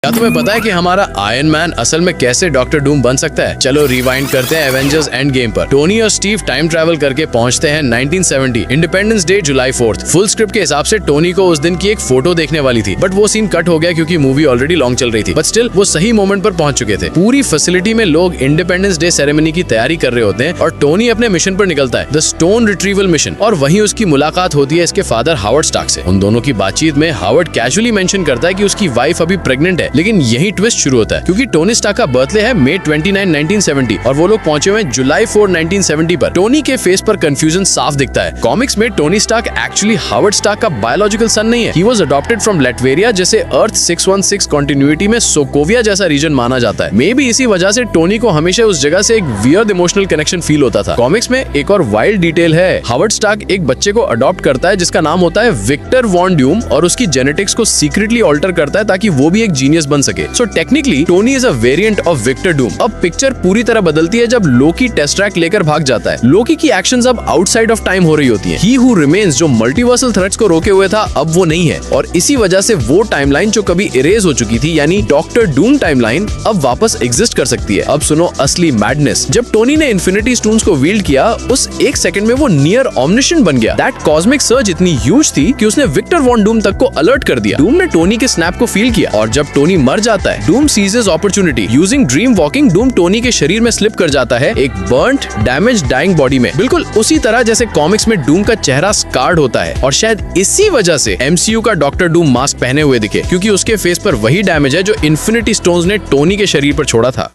क्या तुम्हें पता है कि हमारा आयरन मैन असल में कैसे डॉक्टर डूम बन सकता है? चलो रिवाइंड करते हैं एवेंजर्स एंड गेम पर। टोनी और स्टीव टाइम ट्रैवल करके पहुंचते हैं 1970 इंडिपेंडेंस डे जुलाई 4th। फुल स्क्रिप्ट के हिसाब से टोनी को उस दिन की एक फोटो देखने वाली थी, बट वो सीन कट हो गया क्योंकि मूवी ऑलरेडी लॉन्ग चल रही थी। बट स्टिल वो सही मोमेंट पर पहुंच चुके थे। पूरी फैसिलिटी में लोग इंडिपेंडेंस डे सेरेमनी की तैयारी कर रहे होते हैं और टोनी अपने मिशन पर निकलता है, द स्टोन रिट्रीवल मिशन, और वहीं उसकी मुलाकात होती है इसके फादर हावर्ड स्टार्क से। उन दोनों की बातचीत में हावर्ड कैजुअली मेंशन करता है कि उसकी वाइफ अभी प्रेग्नेंट है, लेकिन यही ट्विस्ट शुरू होता है क्योंकि टोनी स्टार्क का बर्थडे है May 29, 1970 और वो लोग पहुंचे हुए July 4, 1970 पर। टोनी के फेस पर कंफ्यूजन साफ दिखता है। कॉमिक्स में Tony Stark actually Howard Stark का बायोलॉजिकल सन नहीं है। He was adopted from Latveria, जैसे अर्थ 616 कंटिन्यूटी में सोकोविया जैसा रीजन माना जाता है। मे बी इसी वजह से टोनी को हमेशा उस जगह से एक वियर्ड इमोशनल कनेक्शन फील होता था। कॉमिक्स में एक और वाइल्ड डिटेल है, हावर्ड स्टार्क एक बच्चे को अडॉप्ट करता है जिसका नाम होता है विक्टर वॉन ड्यूम और उसकी जेनेटिक्स को सीक्रेटली ऑल्टर करता है ताकि वो भी एक जीनियस बन सके। So technically Tony is a variant of Victor Doom. अब पिक्चर पूरी तरह बदलती है जब लोकी टेस्ट्रैक लेकर भाग जाता है। लोकी की एक्शंस अब आउटसाइड ऑफ टाइम हो रही होती हैं। ही हु रिमेन्स जो मल्टीवर्सल थ्रेट्स को रोके हुए था अब वो नहीं है और इसी वजह से वो टाइमलाइन जो कभी इरेज हो चुकी थी यानी डॉक्टर डूम टाइमलाइन अब वापस एग्जिस्ट कर सकती है। अब सुनो असली मैडनेस। जब टोनी ने इन्फिनिटी स्टोन्स को वील्ड किया उस एक सेकंड में वो नियर ऑमनिशेंट बन गया। दैट कॉस्मिक सर्ज इतनी ह्यूज थी कि उसने विक्टर वॉन डूम तक को अलर्ट कर दिया। डूम ने टोनी के स्नैप को फील किया और जब टोनी मर जाता है Doom seizes opportunity. Using dream walking Doom Tony के शरीर में स्लिप कर जाता है एक बर्न्ड डैमेज डाइंग बॉडी में, बिल्कुल उसी तरह जैसे कॉमिक्स में डूम का चेहरा स्कार्ड होता है। और शायद इसी वजह से MCU का डॉक्टर डूम मास्क पहने हुए दिखे क्योंकि उसके फेस पर वही डैमेज है जो इन्फिनिटी स्टोन्स ने टोनी के शरीर पर छोड़ा था।